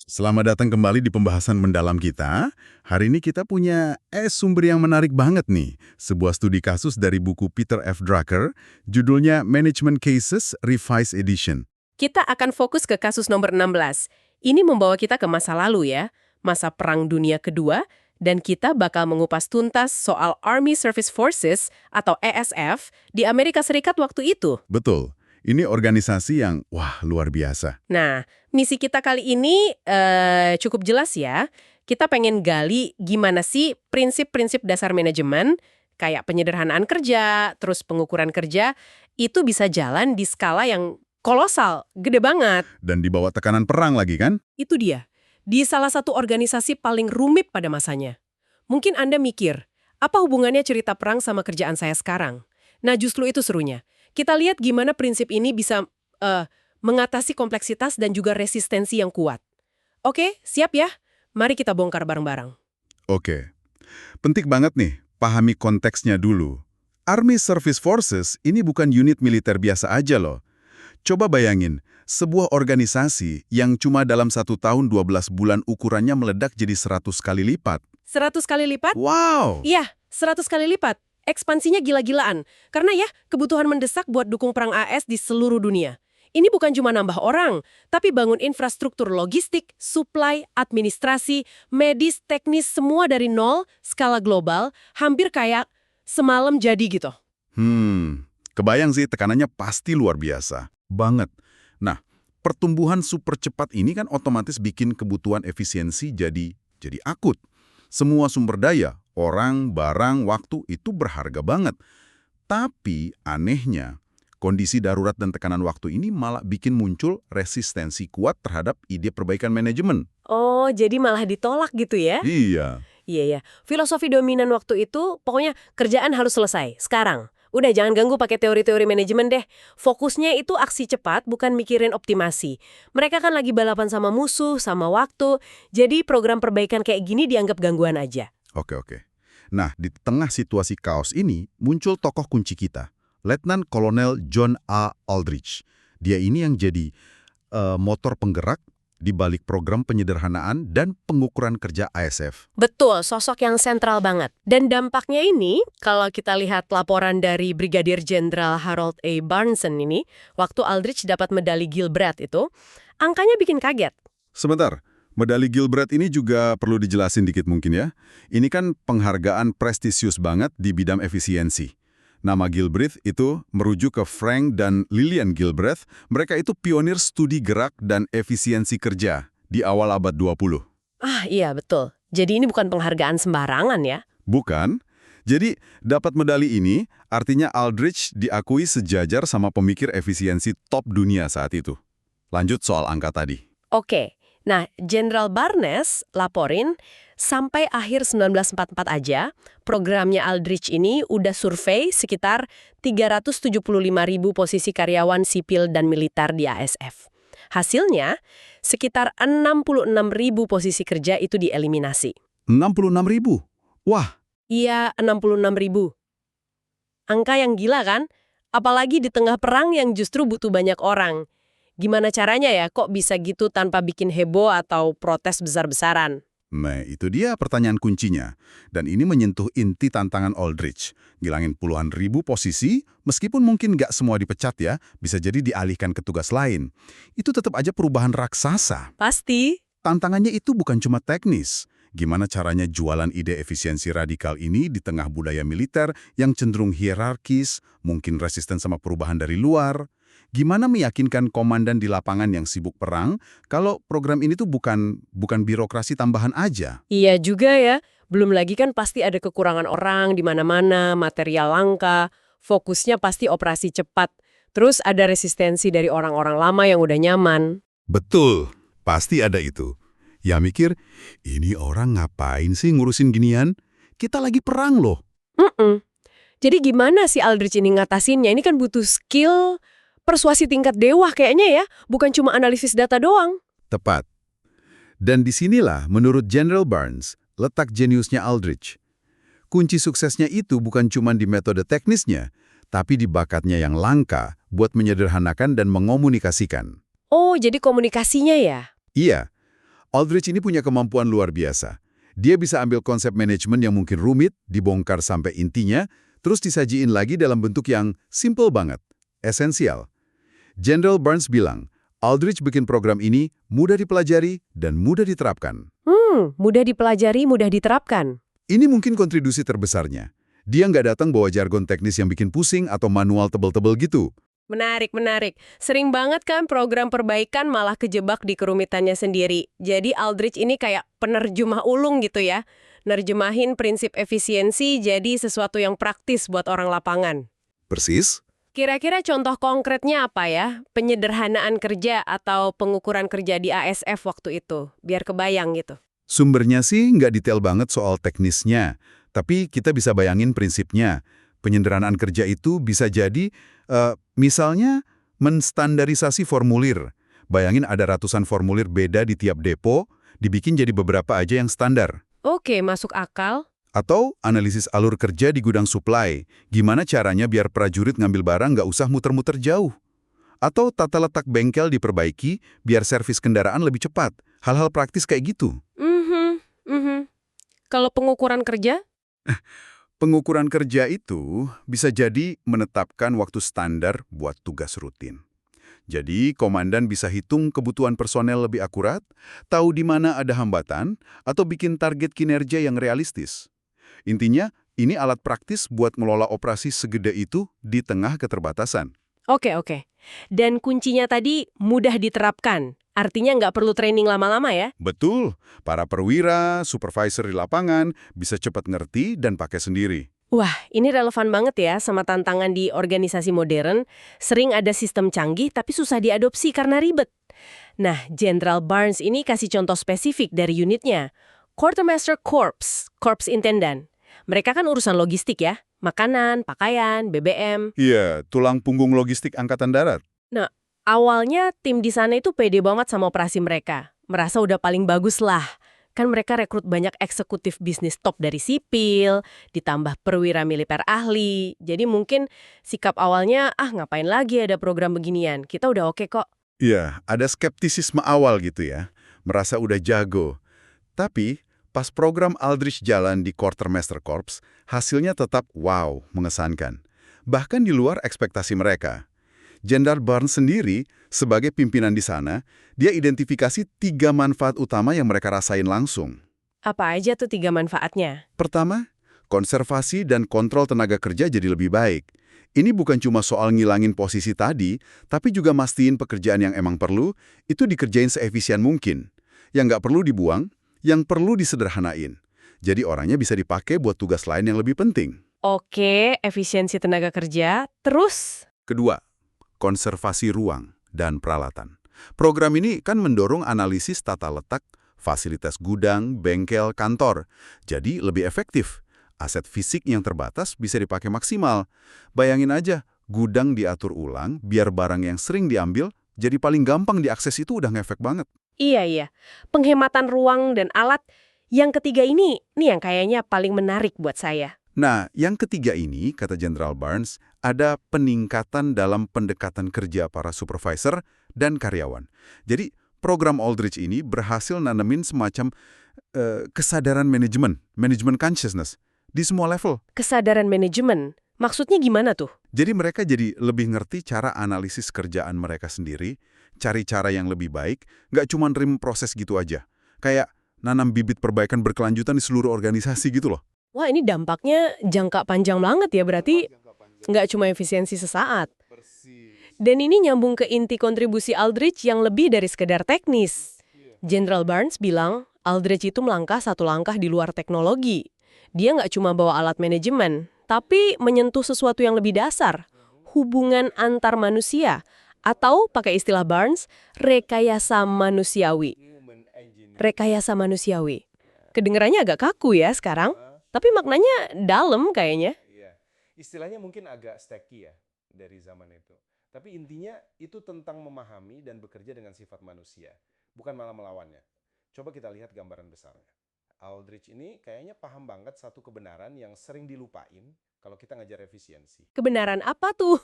Selamat datang kembali di pembahasan mendalam kita. Hari ini kita punya sumber yang menarik banget nih. Sebuah studi kasus dari buku Peter F. Drucker, judulnya Management Cases Revised Edition. Kita akan fokus ke kasus nomor 16. Ini membawa kita ke masa lalu ya, masa Perang Dunia Kedua, dan kita bakal mengupas tuntas soal Army Service Forces atau ASF di Amerika Serikat waktu itu. Betul, ini organisasi yang, wah, luar biasa. Nah, misi kita kali ini cukup jelas ya. Kita pengen gali gimana sih prinsip-prinsip dasar manajemen, kayak penyederhanaan kerja, terus pengukuran kerja, itu bisa jalan di skala yang kolosal, gede banget. Dan di bawah tekanan perang lagi kan? Itu dia, di salah satu organisasi paling rumit pada masanya. Mungkin Anda mikir, apa hubungannya cerita perang sama kerjaan saya sekarang? Nah, justru itu serunya. Kita lihat gimana prinsip ini bisa mengatasi kompleksitas dan juga resistensi yang kuat. Oke, siap ya? Mari kita bongkar bareng-bareng. Oke, penting banget nih, pahami konteksnya dulu. Army Service Forces ini bukan unit militer biasa aja loh. Coba bayangin, sebuah organisasi yang cuma dalam 1 tahun 12 bulan ukurannya meledak jadi 100 kali lipat. 100 kali lipat? Wow! Iya, 100 kali lipat. Ekspansinya gila-gilaan. Karena ya, kebutuhan mendesak buat dukung perang AS di seluruh dunia. Ini bukan cuma nambah orang, tapi bangun infrastruktur logistik, supply, administrasi, medis, teknis, semua dari nol, skala global, hampir kayak semalam jadi gitu. Kebayang sih tekanannya pasti luar biasa. Banget. Nah, pertumbuhan super cepat ini kan otomatis bikin kebutuhan efisiensi jadi akut. Semua sumber daya, orang, barang, waktu itu berharga banget. Tapi anehnya, kondisi darurat dan tekanan waktu ini malah bikin muncul resistensi kuat terhadap ide perbaikan manajemen. Oh, jadi malah ditolak gitu ya? Iya. Iya ya. Filosofi dominan waktu itu pokoknya kerjaan harus selesai sekarang. Udah jangan ganggu pakai teori-teori manajemen deh. Fokusnya itu aksi cepat, bukan mikirin optimasi. Mereka kan lagi balapan sama musuh, sama waktu. Jadi program perbaikan kayak gini dianggap gangguan aja. Oke. Nah, di tengah situasi kaos ini muncul tokoh kunci kita, Letnan Kolonel John A. Aldrich. Dia ini yang jadi motor penggerak di balik program penyederhanaan dan pengukuran kerja ASF. Betul, sosok yang sentral banget. Dan dampaknya ini, kalau kita lihat laporan dari Brigadir Jenderal Harold A. Barneson ini, waktu Aldrich dapat medali Gilbreth itu, angkanya bikin kaget. Sebentar, medali Gilbreth ini juga perlu dijelasin dikit mungkin ya. Ini kan penghargaan prestisius banget di bidang efisiensi. Nama Gilbreth itu merujuk ke Frank dan Lillian Gilbreth. Mereka itu pionir studi gerak dan efisiensi kerja di awal abad 20. Ah iya, betul. Jadi ini bukan penghargaan sembarangan ya. Bukan? Jadi, dapat medali ini artinya Aldrich diakui sejajar sama pemikir efisiensi top dunia saat itu. Lanjut soal angka tadi. Oke, nah Jenderal Barnes laporin sampai akhir 1944 aja, programnya Aldrich ini udah survei sekitar 375.000 posisi karyawan sipil dan militer di ASF. Hasilnya, sekitar 66.000 posisi kerja itu dieliminasi. 66.000? Wah, Iya, 66.000. Angka yang gila kan? Apalagi di tengah perang yang justru butuh banyak orang. Gimana caranya ya kok bisa gitu tanpa bikin heboh atau protes besar-besaran? nah itu dia pertanyaan kuncinya. Dan ini menyentuh inti tantangan Aldrich. Ngilangin puluhan ribu posisi, meskipun mungkin nggak semua dipecat ya, bisa jadi dialihkan ke tugas lain. Itu tetap aja perubahan raksasa. Pasti. Tantangannya itu bukan cuma teknis. Gimana caranya jualan ide efisiensi radikal ini di tengah budaya militer yang cenderung hierarkis, mungkin resisten sama perubahan dari luar? Gimana meyakinkan komandan di lapangan yang sibuk perang kalau program ini tuh bukan birokrasi tambahan aja? Iya juga ya. Belum lagi kan pasti ada kekurangan orang di mana-mana, material langka, fokusnya pasti operasi cepat. Terus ada resistensi dari orang-orang lama yang udah nyaman. Betul, pasti ada itu. Ya mikir, ini orang ngapain sih ngurusin ginian? Kita lagi perang loh. Jadi gimana sih Aldrich ini ngatasinnya? Ini kan butuh skill persuasi tingkat dewa kayaknya ya, bukan cuma analisis data doang. Tepat. Dan disinilah, menurut General Barnes, letak jeniusnya Aldrich. Kunci suksesnya itu bukan cuma di metode teknisnya, tapi di bakatnya yang langka buat menyederhanakan dan mengomunikasikan. Oh, jadi komunikasinya ya? Iya, Aldrich ini punya kemampuan luar biasa. Dia bisa ambil konsep manajemen yang mungkin rumit, dibongkar sampai intinya, terus disajiin lagi dalam bentuk yang simple banget, esensial. General Burns bilang, Aldrich bikin program ini mudah dipelajari dan mudah diterapkan. Mudah dipelajari, mudah diterapkan. Ini mungkin kontribusi terbesarnya. Dia nggak datang bawa jargon teknis yang bikin pusing atau manual tebel-tebel gitu. Menarik, menarik. Sering banget kan program perbaikan malah kejebak di kerumitannya sendiri. Jadi Aldrich ini kayak penerjemah ulung gitu ya. Nerjemahin prinsip efisiensi jadi sesuatu yang praktis buat orang lapangan. Persis? Kira-kira contoh konkretnya apa ya? Penyederhanaan kerja atau pengukuran kerja di ASF waktu itu. Biar kebayang gitu. Sumbernya sih nggak detail banget soal teknisnya, tapi kita bisa bayangin prinsipnya. Penyederhanaan kerja itu bisa jadi, misalnya, menstandarisasi formulir. Bayangin ada ratusan formulir beda di tiap depo, dibikin jadi beberapa aja yang standar. Oke, masuk akal. Atau analisis alur kerja di gudang suplai. Gimana caranya biar prajurit ngambil barang nggak usah muter-muter jauh. Atau tata letak bengkel diperbaiki biar servis kendaraan lebih cepat. Hal-hal praktis kayak gitu. Kalau pengukuran kerja? Pengukuran kerja itu bisa jadi menetapkan waktu standar buat tugas rutin. Jadi, komandan bisa hitung kebutuhan personel lebih akurat, tahu di mana ada hambatan, atau bikin target kinerja yang realistis. Intinya, ini alat praktis buat ngelola operasi segede itu di tengah keterbatasan. Oke, oke. Dan kuncinya tadi mudah diterapkan. Artinya nggak perlu training lama-lama ya? Betul, para perwira, supervisor di lapangan bisa cepat ngerti dan pakai sendiri. Wah, ini relevan banget ya sama tantangan di organisasi modern. Sering ada sistem canggih tapi susah diadopsi karena ribet. Nah, General Barnes ini kasih contoh spesifik dari unitnya. Quartermaster Corps, Corps Intendant. Mereka kan urusan logistik ya, makanan, pakaian, BBM. Iya, tulang punggung logistik Angkatan Darat. Nah, awalnya tim di sana itu pede banget sama operasi mereka. Merasa udah paling bagus lah. Kan mereka rekrut banyak eksekutif bisnis top dari sipil, ditambah perwira militer ahli. Jadi mungkin sikap awalnya, ngapain lagi ada program beginian, kita udah oke kok. Iya, ada skeptisisme awal gitu ya. Merasa udah jago. Tapi, pas program Aldrich jalan di Quartermaster Corps, hasilnya tetap wow, mengesankan. Bahkan di luar ekspektasi mereka. Jenderal Barnes sendiri, sebagai pimpinan di sana, dia identifikasi 3 manfaat utama yang mereka rasain langsung. Apa aja tuh 3 manfaatnya? Pertama, konservasi dan kontrol tenaga kerja jadi lebih baik. Ini bukan cuma soal ngilangin posisi tadi, tapi juga mastiin pekerjaan yang emang perlu, itu dikerjain seefisien mungkin. Yang nggak perlu dibuang, yang perlu disederhanain. Jadi orangnya bisa dipakai buat tugas lain yang lebih penting. Oke, efisiensi tenaga kerja. Terus? Kedua, konservasi ruang dan peralatan. Program ini kan mendorong analisis tata letak, fasilitas gudang, bengkel, kantor. Jadi lebih efektif. Aset fisik yang terbatas bisa dipakai maksimal. Bayangin aja, gudang diatur ulang biar barang yang sering diambil jadi paling gampang diakses itu udah ngefek banget. Iya. Penghematan ruang dan alat. Yang ketiga ini, nih yang kayaknya paling menarik buat saya. Nah, yang ketiga ini, kata General Barnes, ada peningkatan dalam pendekatan kerja para supervisor dan karyawan. Jadi, program Aldrich ini berhasil nanemin semacam kesadaran manajemen consciousness, di semua level. Kesadaran manajemen, maksudnya gimana tuh? Jadi mereka jadi lebih ngerti cara analisis kerjaan mereka sendiri, cari cara yang lebih baik, nggak cuma nerima proses gitu aja. Kayak nanam bibit perbaikan berkelanjutan di seluruh organisasi gitu loh. Wah, ini dampaknya jangka panjang banget ya, berarti nggak cuma efisiensi sesaat. Dan ini nyambung ke inti kontribusi Aldrich yang lebih dari sekedar teknis. General Barnes bilang, Aldrich itu melangkah satu langkah di luar teknologi. Dia nggak cuma bawa alat manajemen, tapi menyentuh sesuatu yang lebih dasar, hubungan antar manusia, atau pakai istilah Barnes, rekayasa manusiawi. Rekayasa manusiawi. Kedengarannya agak kaku ya sekarang, tapi maknanya dalam kayaknya. Iya. Istilahnya mungkin agak stacky ya dari zaman itu. Tapi intinya itu tentang memahami dan bekerja dengan sifat manusia, bukan malah melawannya. Coba kita lihat gambaran besarnya. Aldrich ini kayaknya paham banget satu kebenaran yang sering dilupain kalau kita ngejar efisiensi. Kebenaran apa tuh?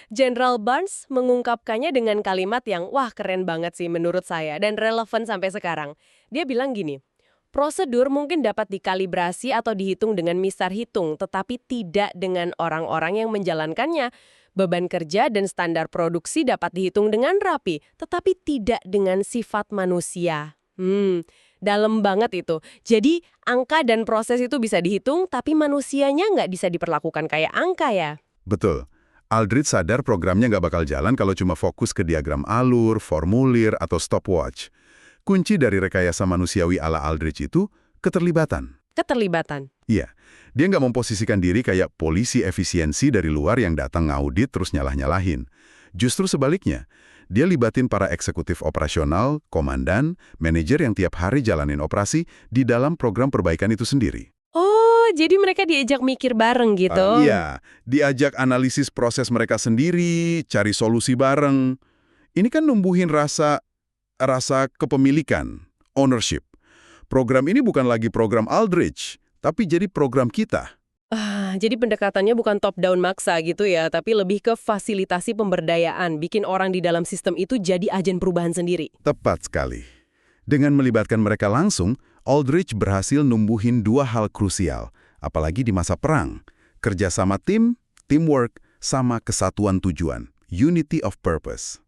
General Barnes mengungkapkannya dengan kalimat yang wah keren banget sih menurut saya dan relevan sampai sekarang. Dia bilang gini, prosedur mungkin dapat dikalibrasi atau dihitung dengan mistar hitung, tetapi tidak dengan orang-orang yang menjalankannya. Beban kerja dan standar produksi dapat dihitung dengan rapi, tetapi tidak dengan sifat manusia. Dalam banget itu. Jadi, angka dan proses itu bisa dihitung, tapi manusianya nggak bisa diperlakukan kayak angka ya. Betul. Aldrich sadar programnya nggak bakal jalan kalau cuma fokus ke diagram alur, formulir, atau stopwatch. Kunci dari rekayasa manusiawi ala Aldrich itu keterlibatan. Keterlibatan. Iya, dia nggak memposisikan diri kayak polisi efisiensi dari luar yang datang ngaudit terus nyalah-nyalahin. Justru sebaliknya, dia libatin para eksekutif operasional, komandan, manajer yang tiap hari jalanin operasi di dalam program perbaikan itu sendiri. Oh, jadi mereka diajak mikir bareng gitu? Iya, diajak analisis proses mereka sendiri, cari solusi bareng. Ini kan numbuhin rasa kepemilikan, ownership. Program ini bukan lagi program Aldrich, tapi jadi program kita. Jadi pendekatannya bukan top-down maksa gitu ya, tapi lebih ke fasilitasi pemberdayaan, bikin orang di dalam sistem itu jadi agen perubahan sendiri. Tepat sekali. Dengan melibatkan mereka langsung, Aldrich berhasil numbuhin dua hal krusial, apalagi di masa perang. Kerjasama tim, teamwork, sama kesatuan tujuan, unity of purpose.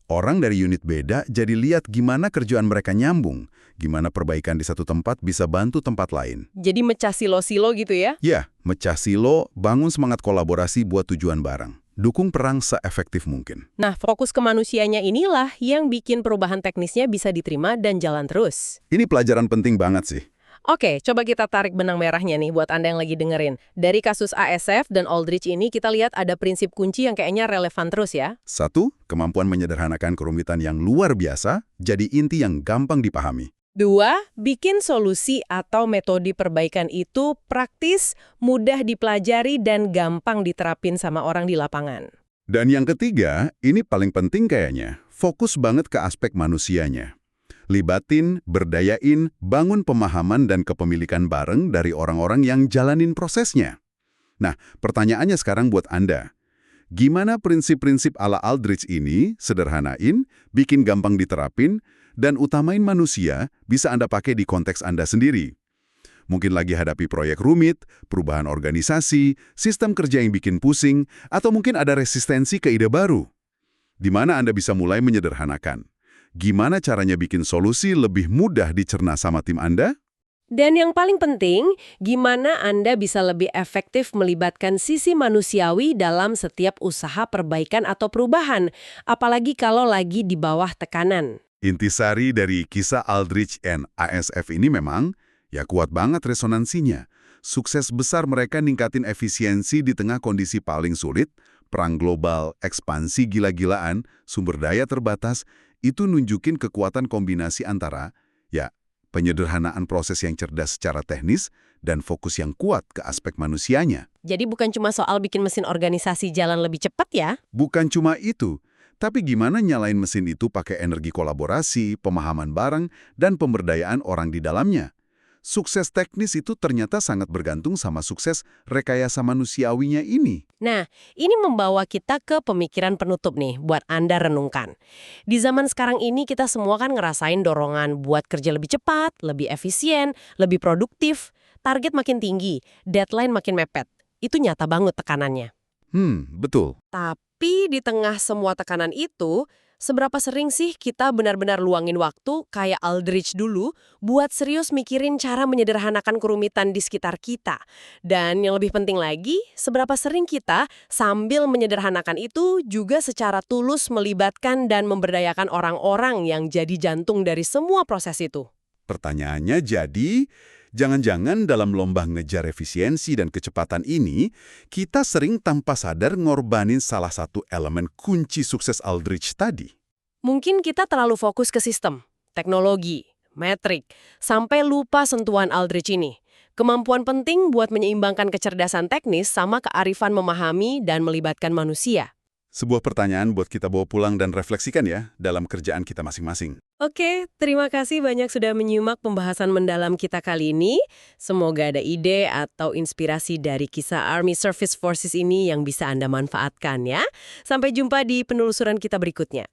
Orang dari unit beda jadi lihat gimana kerjaan mereka nyambung, gimana perbaikan di satu tempat bisa bantu tempat lain. Jadi mecah silo-silo gitu ya? Ya, mecah silo, bangun semangat kolaborasi buat tujuan bareng. Dukung perang seefektif mungkin. Nah, fokus ke manusianya inilah yang bikin perubahan teknisnya bisa diterima dan jalan terus. Ini pelajaran penting banget sih. Oke, coba kita tarik benang merahnya nih buat Anda yang lagi dengerin. Dari kasus ASF dan Aldrich ini kita lihat ada prinsip kunci yang kayaknya relevan terus ya. 1. Kemampuan menyederhanakan kerumitan yang luar biasa jadi inti yang gampang dipahami. 2. Bikin solusi atau metode perbaikan itu praktis, mudah dipelajari, dan gampang diterapin sama orang di lapangan. Dan yang ketiga, ini paling penting kayaknya, fokus banget ke aspek manusianya. Libatin, berdayain, bangun pemahaman dan kepemilikan bareng dari orang-orang yang jalanin prosesnya. Nah, pertanyaannya sekarang buat Anda. Gimana prinsip-prinsip ala Aldrich ini sederhanain, bikin gampang diterapin, dan utamain manusia bisa Anda pakai di konteks Anda sendiri? Mungkin lagi hadapi proyek rumit, perubahan organisasi, sistem kerja yang bikin pusing, atau mungkin ada resistensi ke ide baru. Di mana Anda bisa mulai menyederhanakan? Gimana caranya bikin solusi lebih mudah dicerna sama tim Anda? Dan yang paling penting, gimana Anda bisa lebih efektif melibatkan sisi manusiawi dalam setiap usaha perbaikan atau perubahan, apalagi kalau lagi di bawah tekanan. Intisari dari kisah Aldrich and ASF ini memang, ya kuat banget resonansinya. Sukses besar mereka ningkatin efisiensi di tengah kondisi paling sulit, perang global, ekspansi gila-gilaan, sumber daya terbatas, itu nunjukin kekuatan kombinasi antara, ya, penyederhanaan proses yang cerdas secara teknis dan fokus yang kuat ke aspek manusianya. Jadi bukan cuma soal bikin mesin organisasi jalan lebih cepat ya? Bukan cuma itu, tapi gimana nyalain mesin itu pakai energi kolaborasi, pemahaman bareng, dan pemberdayaan orang di dalamnya. Sukses teknis itu ternyata sangat bergantung sama sukses rekayasa manusiawinya ini. Nah, ini membawa kita ke pemikiran penutup nih buat Anda renungkan. Di zaman sekarang ini kita semua kan ngerasain dorongan buat kerja lebih cepat, lebih efisien, lebih produktif, target makin tinggi, deadline makin mepet. Itu nyata banget tekanannya. Betul. Tapi di tengah semua tekanan itu, seberapa sering sih kita benar-benar luangin waktu kayak Aldrich dulu buat serius mikirin cara menyederhanakan kerumitan di sekitar kita? Dan yang lebih penting lagi, seberapa sering kita sambil menyederhanakan itu juga secara tulus melibatkan dan memberdayakan orang-orang yang jadi jantung dari semua proses itu? Pertanyaannya jadi, jangan-jangan dalam lomba ngejar efisiensi dan kecepatan ini, kita sering tanpa sadar ngorbanin salah satu elemen kunci sukses Aldrich tadi. Mungkin kita terlalu fokus ke sistem, teknologi, metrik, sampai lupa sentuhan Aldrich ini. Kemampuan penting buat menyeimbangkan kecerdasan teknis sama kearifan memahami dan melibatkan manusia. Sebuah pertanyaan buat kita bawa pulang dan refleksikan ya dalam kerjaan kita masing-masing. Oke, terima kasih banyak sudah menyimak pembahasan mendalam kita kali ini. Semoga ada ide atau inspirasi dari kisah Army Service Forces ini yang bisa Anda manfaatkan ya. Sampai jumpa di penelusuran kita berikutnya.